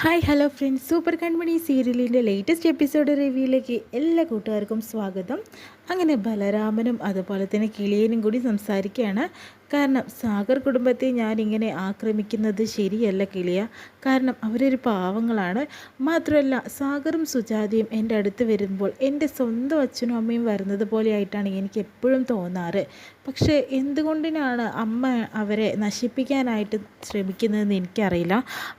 Hi hello friends, super Kanmani സീരിയലിൻ്റെ latest episode റിവ്യൂയിലേക്ക് എല്ലാ കൂട്ടുകാർക്കും സ്വാഗതം. അങ്ങനെ ബലരാമനും അതുപോലെ തന്നെ കിളിയനും കൂടി സംസാരിക്കുകയാണ്. കാരണം സാഗർ കുടുംബത്തെ ഞാനിങ്ങനെ ആക്രമിക്കുന്നത് ശരിയല്ല കിളിയ. കാരണം അവരൊരു പാവങ്ങളാണ്. മാത്രമല്ല സാഗറും സുജാതയും എൻ്റെ അടുത്ത് വരുമ്പോൾ എൻ്റെ സ്വന്തം അച്ഛനും അമ്മയും വരുന്നത് പോലെയായിട്ടാണ് എനിക്ക് എപ്പോഴും തോന്നാറ്. പക്ഷേ എന്തുകൊണ്ടിനാണ് അമ്മ അവരെ നശിപ്പിക്കാനായിട്ട് ശ്രമിക്കുന്നതെന്ന് എനിക്കറിയില്ല.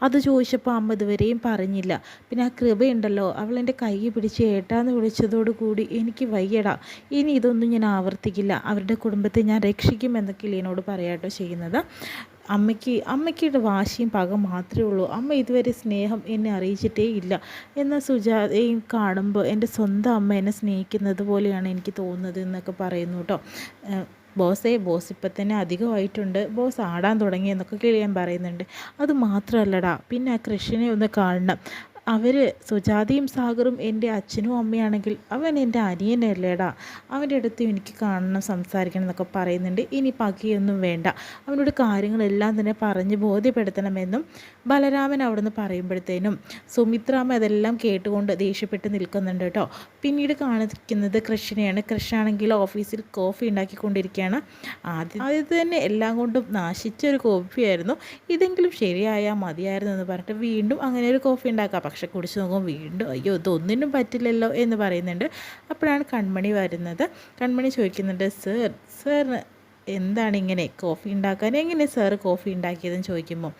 അത് ചോദിച്ചപ്പോൾ അമ്മ ഇതുവരെയും പറഞ്ഞില്ല. പിന്നെ ആ കൃപയുണ്ടല്ലോ, അവൾ എൻ്റെ കൈ പിടിച്ച് ഏട്ടാന്ന് വിളിച്ചതോടുകൂടി എനിക്ക് വയ്യടാ, ഇനി ഇതൊന്നും ഞാൻ ആവർത്തിക്കില്ല, അവരുടെ കുടുംബത്തെ ഞാൻ രക്ഷിക്കുമെന്ന് കിളിയനോട് പറയാട്ടോ ചെയ്യുന്നത്. അമ്മയ്ക്കുടെ വാശിയും പക മാത്രമേ ഉള്ളൂ. അമ്മ ഇതുവരെ സ്നേഹം എന്നെ അറിയിച്ചിട്ടേ ഇല്ല. എന്നാൽ സുജാതയും കാണുമ്പോൾ എൻ്റെ സ്വന്തം അമ്മ എന്നെ സ്നേഹിക്കുന്നത് പോലെയാണ് എനിക്ക് തോന്നുന്നത് എന്നൊക്കെ പറയുന്നു കേട്ടോ. ബോസ് ഇപ്പം തന്നെ അധികമായിട്ടുണ്ട്, ബോസ് ആടാൻ തുടങ്ങി എന്നൊക്കെ കിളിയാൻ പറയുന്നുണ്ട്. അത് മാത്രമല്ലടാ, പിന്നെ ആ കൃഷ്ണനെ ഒന്ന് കാണണം. അവർ സുജാതയും സാഗറും എൻ്റെ അച്ഛനും അമ്മയാണെങ്കിൽ അവൻ എൻ്റെ അനിയനല്ലേടാ, അവൻ്റെ അടുത്ത് എനിക്ക് കാണണം, സംസാരിക്കണം എന്നൊക്കെ പറയുന്നുണ്ട്. ഇനി പകയൊന്നും വേണ്ട, അവനോട് കാര്യങ്ങളെല്ലാം തന്നെ പറഞ്ഞ് ബോധ്യപ്പെടുത്തണമെന്നും ബലരാമൻ അവിടുന്ന് പറയുമ്പോഴത്തേനും സുമിത്രാമ്മ അതെല്ലാം കേട്ടുകൊണ്ട് ദേഷ്യപ്പെട്ട് നിൽക്കുന്നുണ്ട് കേട്ടോ. പിന്നീട് കാണിക്കുന്നത് കൃഷ്ണനെയാണ്. കൃഷ്ണാണെങ്കിൽ ഓഫീസിൽ കോഫി ഉണ്ടാക്കിക്കൊണ്ടിരിക്കുകയാണ്. ആദ്യത്തെ തന്നെ എല്ലാം കൊണ്ടും നാശിച്ചൊരു കോഫിയായിരുന്നു. ഇതെങ്കിലും ശരിയായാൽ മതിയായിരുന്നു എന്ന് പറഞ്ഞിട്ട് വീണ്ടും അങ്ങനെ ഒരു കോഫി ഉണ്ടാക്കാം. പക്ഷെ കുടിച്ച് നോക്കുമ്പോൾ വീണ്ടും അയ്യോ ഇതൊന്നിനും പറ്റില്ലല്ലോ എന്ന് പറയുന്നുണ്ട്. അപ്പോഴാണ് കൺമണി വരുന്നത്. കൺമണി ചോദിക്കുന്നുണ്ട്, സാറിന് എന്താണ് ഇങ്ങനെ കോഫി ഉണ്ടാക്കാൻ, എങ്ങനെ സാറ് കോഫി ഉണ്ടാക്കിയതെന്ന് ചോദിക്കുമ്പോൾ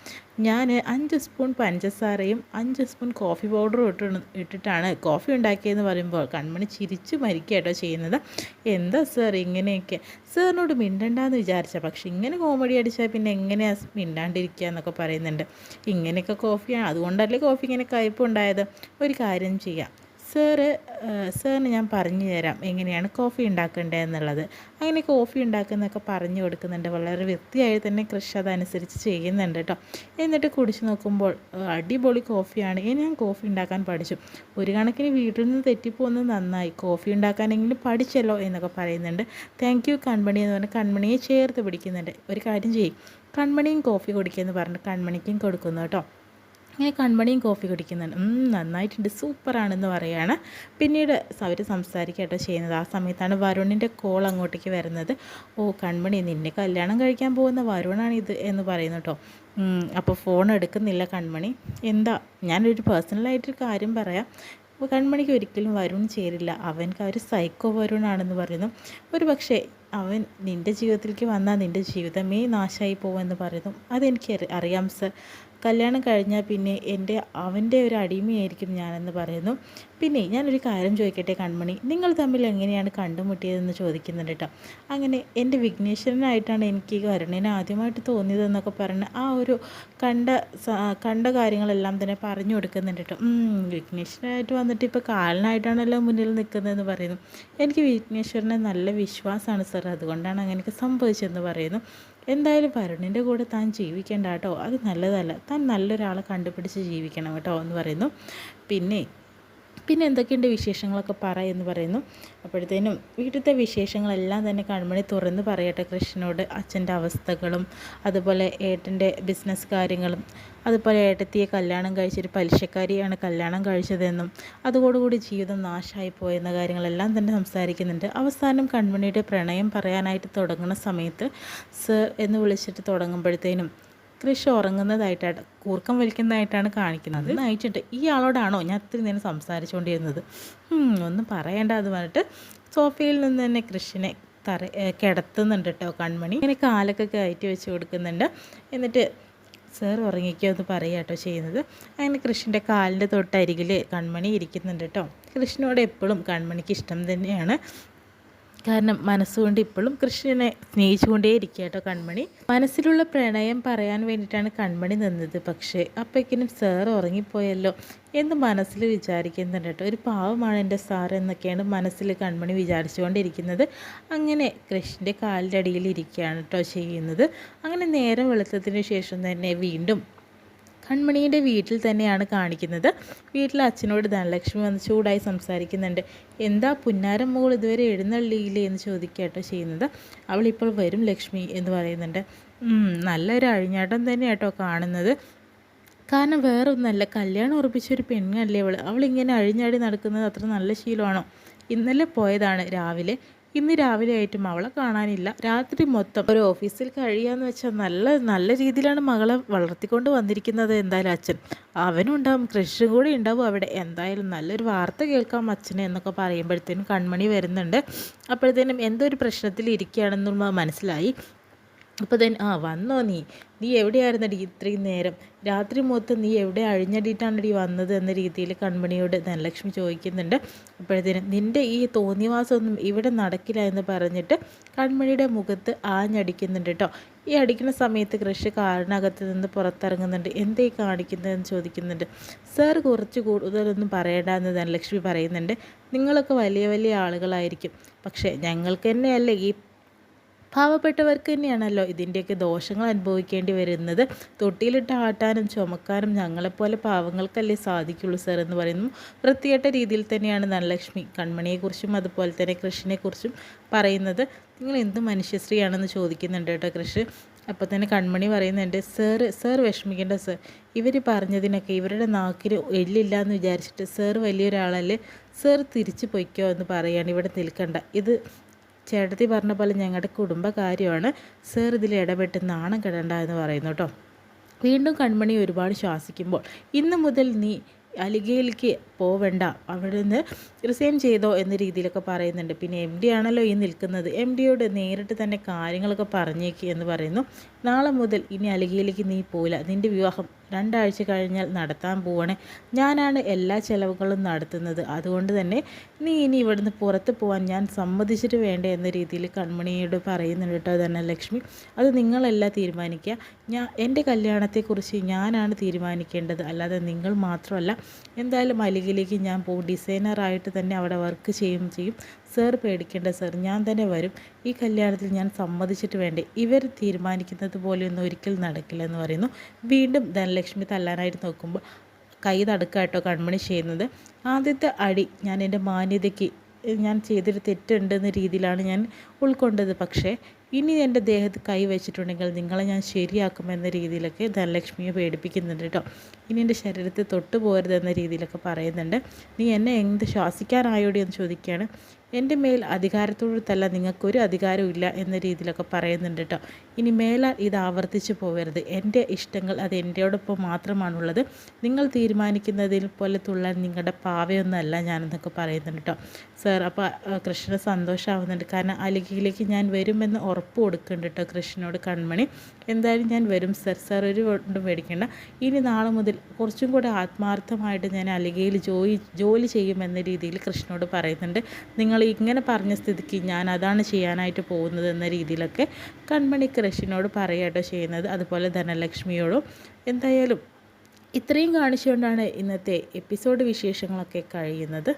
ഞാൻ 5 സ്പൂൺ പഞ്ചസാരയും 5 സ്പൂൺ കോഫി പൗഡറും ഇട്ടിട്ടാണ് കോഫി ഉണ്ടാക്കിയതെന്ന് പറയുമ്പോൾ കൺമണി ചിരിച്ചു മരിക്കുകയാട്ടോ ചെയ്യുന്നത്. എന്താ സാർ ഇങ്ങനെയൊക്കെ, സാറിനോട് മിണ്ടണ്ടെന്ന് വിചാരിച്ച, പക്ഷെ ഇങ്ങനെ കോമഡി അടിച്ചാൽ പിന്നെ എങ്ങനെയാണ് മിണ്ടാണ്ടിരിക്കുക എന്നൊക്കെ പറയുന്നുണ്ട്. ഇങ്ങനെയൊക്കെ കോഫിയാണ്, അതുകൊണ്ടല്ലേ കോഫി ഇങ്ങനെ കയ്പുണ്ടായത്. ഒരു കാര്യം ചെയ്യാം, സാറിന് ഞാൻ പറഞ്ഞു തരാം എങ്ങനെയാണ് കോഫി ഉണ്ടാക്കേണ്ടത് എന്നുള്ളത്. അങ്ങനെ കോഫി ഉണ്ടാക്കുന്നതൊക്കെ പറഞ്ഞു കൊടുക്കുന്നുണ്ട്. വളരെ വൃത്തിയായി തന്നെ കൃഷി അതനുസരിച്ച് ചെയ്യുന്നുണ്ട് കേട്ടോ. എന്നിട്ട് കുടിച്ച് നോക്കുമ്പോൾ അടിപൊളി കോഫിയാണ്. ഇനി ഞാൻ കോഫി ഉണ്ടാക്കാൻ പഠിച്ചു, ഒരു കണക്കിന് വീട്ടിൽ നിന്ന് തെറ്റിപ്പോകുന്നത് നന്നായി, കോഫി ഉണ്ടാക്കാനെങ്കിലും പഠിച്ചല്ലോ എന്നൊക്കെ പറയുന്നുണ്ട്. താങ്ക് യു കൺമണി എന്ന് പറഞ്ഞ് കൺമണിയെ ചേർത്ത് പിടിക്കുന്നുണ്ട്. ഒരു കാര്യം ചെയ്യും, കൺമണിയും കോഫി കുടിക്കുമെന്ന് പറഞ്ഞ് കൺമണിക്കും കൊടുക്കുന്നു കേട്ടോ. അങ്ങനെ കൺമണിയും കോഫി കുടിക്കുന്നുണ്ട്. നന്നായിട്ടുണ്ട്, സൂപ്പറാണെന്ന് പറയുകയാണ്. പിന്നീട് അവർ സംസാരിക്കട്ടോ ചെയ്യുന്നത്. ആ സമയത്താണ് വരുണിൻ്റെ കോൾ അങ്ങോട്ടേക്ക് വരുന്നത്. ഓ കൺമണി, നിന്നെ കല്യാണം കഴിക്കാൻ പോകുന്ന വരുണാണിത് എന്ന് പറയുന്നു കേട്ടോ. അപ്പോൾ ഫോൺ എടുക്കുന്നില്ല കൺമണി. എന്താ, ഞാനൊരു പേഴ്സണലായിട്ടൊരു കാര്യം പറയാം. കൺമണിക്ക് ഒരിക്കലും വരുൺ ചേരില്ല, അവൻക്ക് ഒരു സൈക്കോ വരുണാണെന്ന് പറയുന്നു. ഒരു പക്ഷേ അവൻ നിൻ്റെ ജീവിതത്തിലേക്ക് വന്നാൽ നിൻ്റെ ജീവിതമേ നാശമായി പോകുമെന്ന് പറയുന്നു. അതെനിക്ക് അറിയാം സർ, കല്യാണം കഴിഞ്ഞാൽ പിന്നെ അവൻ്റെ ഒരു അടിമയായിരിക്കും ഞാനെന്ന് പറയുന്നു. പിന്നെ ഞാനൊരു കാര്യം ചോദിക്കട്ടെ കൺമണി, നിങ്ങൾ തമ്മിൽ എങ്ങനെയാണ് കണ്ടുമുട്ടിയതെന്ന് ചോദിക്കുന്നുണ്ട് കേട്ടോ. അങ്ങനെ എൻ്റെ വിഘ്നേശ്വരനായിട്ടാണ് എനിക്ക് വരുണിനെ ആദ്യമായിട്ട് തോന്നിയതെന്നൊക്കെ പറഞ്ഞ് ആ ഒരു കണ്ട കാര്യങ്ങളെല്ലാം തന്നെ പറഞ്ഞു കൊടുക്കുന്നുണ്ട് കേട്ടോ. വിഘ്നേശ്വരനായിട്ട് വന്നിട്ട് ഇപ്പോൾ കാലനായിട്ടാണല്ലോ മുന്നിൽ നിൽക്കുന്നതെന്ന് പറയുന്നു. എനിക്ക് വിഘ്നേശ്വരനെ നല്ല വിശ്വാസമാണ് സർ, അതുകൊണ്ടാണ് അങ്ങനെയൊക്കെ സംഭവിച്ചതെന്ന് പറയുന്നു. എന്തായാലും വരുണിൻ്റെ കൂടെ താൻ ജീവിക്കേണ്ട കേട്ടോ, അത് നല്ലതല്ല, താൻ നല്ലൊരാളെ കണ്ടുപിടിച്ച് ജീവിക്കണം കേട്ടോ എന്ന് പറയുന്നു. പിന്നെ എന്തൊക്കെയുണ്ട് വിശേഷങ്ങളൊക്കെ എന്ന് പറയുന്നു. അപ്പോഴത്തേനും വീട്ടിലത്തെ വിശേഷങ്ങളെല്ലാം തന്നെ കൺമണി തുറന്ന് പറയട്ടെ കൃഷ്ണനോട്. അച്ഛൻ്റെ അവസ്ഥകളും അതുപോലെ ഏട്ടൻ്റെ ബിസിനസ് കാര്യങ്ങളും, അതുപോലെ ഏട്ടത്തിയെ കല്യാണം കഴിച്ചൊരു പലിശക്കാരിയാണ് കല്യാണം കഴിച്ചതെന്നും അതോടുകൂടി ജീവിതം നാശമായി പോയെന്ന കാര്യങ്ങളെല്ലാം തന്നെ സംസാരിക്കുന്നുണ്ട്. അവസാനം കൺമണിയുടെ പ്രണയം പറയാനായിട്ട് തുടങ്ങുന്ന സമയത്ത് സർ എന്ന് വിളിച്ചിട്ട് തുടങ്ങുമ്പോഴത്തേനും കൃഷി ഉറങ്ങുന്നതായിട്ടാണ്, കൂർക്കം വലിക്കുന്നതായിട്ടാണ് കാണിക്കുന്നത്. നയിച്ചിട്ട് ഈ ആളോടാണോ ഞാൻ ഇത്രയും നേരം സംസാരിച്ചുകൊണ്ടിരുന്നത്, ഒന്നും പറയേണ്ട എന്ന് പറഞ്ഞിട്ട് സോഫയിൽ നിന്ന് തന്നെ കൃഷിനെ കിടത്തുന്നുണ്ട് കേട്ടോ കൺമണി. ഇങ്ങനെ കാലൊക്കെ കയറ്റി വെച്ച് കൊടുക്കുന്നുണ്ട്. എന്നിട്ട് സാർ ഉറങ്ങിക്കോ എന്ന് പറയുക കേട്ടോ ചെയ്യുന്നത്. അങ്ങനെ കൃഷിൻ്റെ കാലിൻ്റെ തൊട്ടരികിൽ കൺമണി ഇരിക്കുന്നുണ്ട് കേട്ടോ. കൃഷ്ണനോട് എപ്പോഴും കൺമണിക്ക് ഇഷ്ടം തന്നെയാണ്. കാരണം മനസ്സുകൊണ്ട് ഇപ്പോഴും കൃഷ്ണനെ സ്നേഹിച്ചുകൊണ്ടേ ഇരിക്കുക കേട്ടോ കൺമണി. മനസ്സിലുള്ള പ്രണയം പറയാൻ വേണ്ടിയിട്ടാണ് കൺമണി നിന്നത്. പക്ഷേ അപ്പോഴേക്കിനും സാർ ഉറങ്ങിപ്പോയല്ലോ എന്ന് മനസ്സിൽ വിചാരിക്കുന്നുണ്ട് കേട്ടോ. ഒരു പാവമാണ് എൻ്റെ സാർ എന്നൊക്കെയാണ് മനസ്സിൽ കൺമണി വിചാരിച്ചുകൊണ്ടിരിക്കുന്നത്. അങ്ങനെ കൃഷ്ണൻ്റെ കാലിൻ്റെ അടിയിൽ ഇരിക്കുകയാണ് കേട്ടോ ചെയ്യുന്നത്. അങ്ങനെ നേരം വെളുത്തതിന് ശേഷം തന്നെ വീണ്ടും കൺമണിയുടെ വീട്ടിൽ തന്നെയാണ് കാണിക്കുന്നത്. വീട്ടിൽ അച്ഛനോട് ധനലക്ഷ്മി വന്ന് ചൂടായി സംസാരിക്കുന്നുണ്ട്. എന്താ പുന്നാരം മോൾ ഇതുവരെ എഴുന്നള്ളിയില്ലേ എന്ന് ചോദിക്കാട്ടോ ചെയ്യുന്നത്. അവളിപ്പോൾ വരും ലക്ഷ്മി എന്ന് പറയുന്നുണ്ട്. നല്ലൊരു അഴിഞ്ഞാട്ടം തന്നെ കേട്ടോ കാണുന്നത്. കാരണം വേറൊന്നല്ല, കല്യാണം ഉറപ്പിച്ചൊരു പെണ്ണല്ലേ അവളിങ്ങനെ അഴിഞ്ഞാടി നടക്കുന്നത് അത്ര നല്ല ശീലമാണോ? ഇന്നലെ പോയതാണ് രാവിലെ, ഇന്ന് രാവിലെ ആയിട്ടും അവളെ കാണാനില്ല. രാത്രി മൊത്തം ഒരു ഓഫീസിൽ കഴിയാന്ന് വെച്ചാൽ നല്ല നല്ല രീതിയിലാണ് മകളെ വളർത്തിക്കൊണ്ട് വന്നിരിക്കുന്നത്. എന്തായാലും അച്ഛൻ അവനും ഉണ്ടാവും, കൃഷിയും കൂടി ഉണ്ടാവും അവിടെ. എന്തായാലും നല്ലൊരു വാർത്ത കേൾക്കാം അച്ഛനെ എന്നൊക്കെ പറയുമ്പോഴത്തേനും കൺമണി വരുന്നുണ്ട്. അപ്പോഴത്തേനും എന്തോ ഒരു പ്രശ്നത്തിൽ ഇരിക്കുകയാണെന്നുള്ള മനസ്സിലായി. അപ്പോൾ തന്നെ വന്നോ നീ നീ എവിടെയായിരുന്നടി ഇത്രയും നേരം? രാത്രി മൊത്തം നീ എവിടെ അഴിഞ്ഞടിയിട്ടാണടി വന്നത് എന്ന രീതിയിൽ കൺമണിയോട് ധനലക്ഷ്മി ചോദിക്കുന്നുണ്ട്. അപ്പോഴത്തേനും നിൻ്റെ ഈ തോന്നിവാസമൊന്നും ഇവിടെ നടക്കില്ല എന്ന് പറഞ്ഞിട്ട് കൺമണിയുടെ മുഖത്ത് ആഞ്ഞടിക്കുന്നുണ്ട് കേട്ടോ. ഈ അടിക്കുന്ന സമയത്ത് കൃഷി കാറിനകത്ത് നിന്ന് പുറത്തിറങ്ങുന്നുണ്ട്. എന്തേ കാണിക്കുന്നതെന്ന് ചോദിക്കുന്നുണ്ട്. സാർ കുറച്ച് കൂടുതലൊന്നും പറയണ്ട എന്ന് ധനലക്ഷ്മി പറയുന്നുണ്ട്. നിങ്ങളൊക്കെ വലിയ വലിയ ആളുകളായിരിക്കും, പക്ഷേ ഞങ്ങൾക്ക് തന്നെയല്ലേ ഈ പാവപ്പെട്ടവർക്ക് തന്നെയാണല്ലോ ഇതിൻ്റെയൊക്കെ ദോഷങ്ങൾ അനുഭവിക്കേണ്ടി വരുന്നത്. തൊട്ടിയിലിട്ട് ആട്ടാനും ചുമക്കാനും ഞങ്ങളെപ്പോലെ പാവങ്ങൾക്കല്ലേ സാധിക്കുള്ളൂ സാർ എന്ന് പറയുന്നു. വൃത്തികെട്ട രീതിയിൽ തന്നെയാണ് ധനലക്ഷ്മി കൺമണിയെക്കുറിച്ചും അതുപോലെ തന്നെ കൃഷിനെക്കുറിച്ചും പറയുന്നത്. നിങ്ങൾ എന്ത് മനുഷ്യശ്രീയാണെന്ന് ചോദിക്കുന്നുണ്ട് കേട്ടോ കൃഷി. അപ്പോൾ തന്നെ കൺമണി പറയുന്നുണ്ട്, സാർ വിഷമിക്കേണ്ട സാർ, ഇവർ പറഞ്ഞതിനൊക്കെ ഇവരുടെ നാക്കിന് എല്ലില്ല എന്ന് വിചാരിച്ചിട്ട് സാർ വലിയൊരാളല്ലേ, സാർ തിരിച്ചു പൊയ്ക്കോ എന്ന് പറയുകയാണ്. ഇവിടെ നിൽക്കണ്ട, ഇത് ചേട്ടത്തി പറഞ്ഞ പോലെ ഞങ്ങളുടെ കുടുംബകാര്യമാണ്, സാർ ഇതിൽ ഇടപെട്ട് നാണം കെടണ്ട എന്ന് പറയുന്നു കേട്ടോ. വീണ്ടും കൺമണി ഒരുപാട് ശ്വാസിക്കുമ്പോൾ, ഇന്ന് മുതൽ നീ അലിഗയിലേക്ക് പോവണ്ട, അവിടെ നിന്ന് റിസൈൻ ചെയ്തോ എന്ന രീതിയിലൊക്കെ പറയുന്നുണ്ട്. പിന്നെ എം ഡി ആണല്ലോ ഈ നിൽക്കുന്നത്, എം ഡിയോട് നേരിട്ട് തന്നെ കാര്യങ്ങളൊക്കെ പറഞ്ഞേക്ക് എന്ന് പറയുന്നു. നാളെ മുതൽ ഇനി അലിഗയിലേക്ക് നീ പോയില്ല, നിൻ്റെ വിവാഹം 2 ആഴ്ച കഴിഞ്ഞാൽ നടത്താൻ പോവണേ, ഞാനാണ് എല്ലാ ചിലവുകളും നടത്തുന്നത്, അതുകൊണ്ട് തന്നെ നീ ഇനി ഇവിടുന്ന് പുറത്ത് പോകാൻ ഞാൻ സമ്മതിച്ചിട്ട് വേണ്ടേ എന്ന രീതിയിൽ കൺമണിയോട് പറയുന്നുണ്ട് കേട്ടോ ധനലക്ഷ്മി. അത് നിങ്ങളല്ല തീരുമാനിക്കുക, എൻ്റെ കല്യാണത്തെക്കുറിച്ച് ഞാനാണ് തീരുമാനിക്കേണ്ടത്, അല്ലാതെ നിങ്ങൾ മാത്രമല്ല. എന്തായാലും അലിഗയിലേക്ക് ഞാൻ പോകും, ഡിസൈനറായിട്ട് തന്നെ അവിടെ വർക്ക് ചെയ്യും. സാർ പേടിക്കേണ്ട സാർ, ഞാൻ തന്നെ വരും, ഈ കല്യാണത്തിൽ ഞാൻ സമ്മതിച്ചിട്ട് വേണ്ടേ, ഇവർ തീരുമാനിക്കുന്നത് പോലെയൊന്നും ഒരിക്കലും നടക്കില്ല എന്ന് പറയുന്നു. വീണ്ടും ധനലക്ഷ്മി തല്ലാനായിട്ട് നോക്കുമ്പോൾ കൈ തടുക്കാട്ടോ കൺമണി ചെയ്യുന്നത്. ആദ്യത്തെ അടി ഞാൻ എൻ്റെ മാന്യതയ്ക്ക് ഞാൻ ചെയ്തൊരു തെറ്റുണ്ടെന്ന രീതിയിലാണ് ഞാൻ ഉൾക്കൊണ്ടത്, പക്ഷേ ഇനി എൻ്റെ ദേഹത്ത് കൈ വെച്ചിട്ടുണ്ടെങ്കിൽ നിങ്ങളെ ഞാൻ ശരിയാക്കുമെന്ന രീതിയിലൊക്കെ ധനലക്ഷ്മിയെ പേടിപ്പിക്കുന്നുണ്ട് കേട്ടോ. ഇനി എൻ്റെ ശരീരത്തിൽ തൊട്ടു പോകരുതെന്ന രീതിയിലൊക്കെ പറയുന്നുണ്ട്. നീ എന്നെ എന്ത് ശ്വാസിക്കാനായോടി എന്ന് ചോദിക്കുകയാണ്. എൻ്റെ മേൽ അധികാരത്തോടല്ല, നിങ്ങൾക്കൊരു അധികാരവും ഇല്ല എന്ന രീതിയിലൊക്കെ പറയുന്നുണ്ട് കേട്ടോ. ഇനി മേലാൽ ഇത് ആവർത്തിച്ച് പോകരുത്, എൻ്റെ ഇഷ്ടങ്ങൾ അത് എൻ്റെയോടൊപ്പം മാത്രമാണുള്ളത്, നിങ്ങൾ തീരുമാനിക്കുന്നതിൽ പോലെ തുള്ളാൻ നിങ്ങളുടെ പാവയൊന്നുമല്ല ഞാനെന്നൊക്കെ പറയുന്നുണ്ട് കേട്ടോ. സാർ അപ്പോൾ കൃഷ്ണന് സന്തോഷമാവുന്നുണ്ട്, കാരണം അലിഗയിലേക്ക് ഞാൻ വരുമെന്ന് ഉറപ്പ് കൊടുക്കുന്നുണ്ട് കേട്ടോ കൃഷ്ണനോട് കൺമണി. എന്തായാലും ഞാൻ വരും സാർ, സാർ ഒരു കൊണ്ടും പേടിക്കേണ്ട, ഇനി നാളെ മുതൽ കുറച്ചും കൂടെ ആത്മാർത്ഥമായിട്ട് ഞാൻ അലിഗയിൽ ജോലി ചെയ്യുമെന്ന രീതിയിൽ കൃഷ്ണനോട് പറയുന്നുണ്ട്. നിങ്ങൾ ഇങ്ങനെ പറഞ്ഞ സ്ഥിതിക്ക് ഞാൻ അതാണ് ചെയ്യാനായിട്ട് പോകുന്നത് എന്ന രീതിയിലൊക്കെ കൺമണി കൃഷിനോട് പറയാട്ടോ ചെയ്യുന്നത്, അതുപോലെ ധനലക്ഷ്മിയോടും. എന്തായാലും ഇത്രയും കാണിച്ചുകൊണ്ടാണ് ഇന്നത്തെ എപ്പിസോഡ് വിശേഷങ്ങളൊക്കെ കഴിയുന്നത്.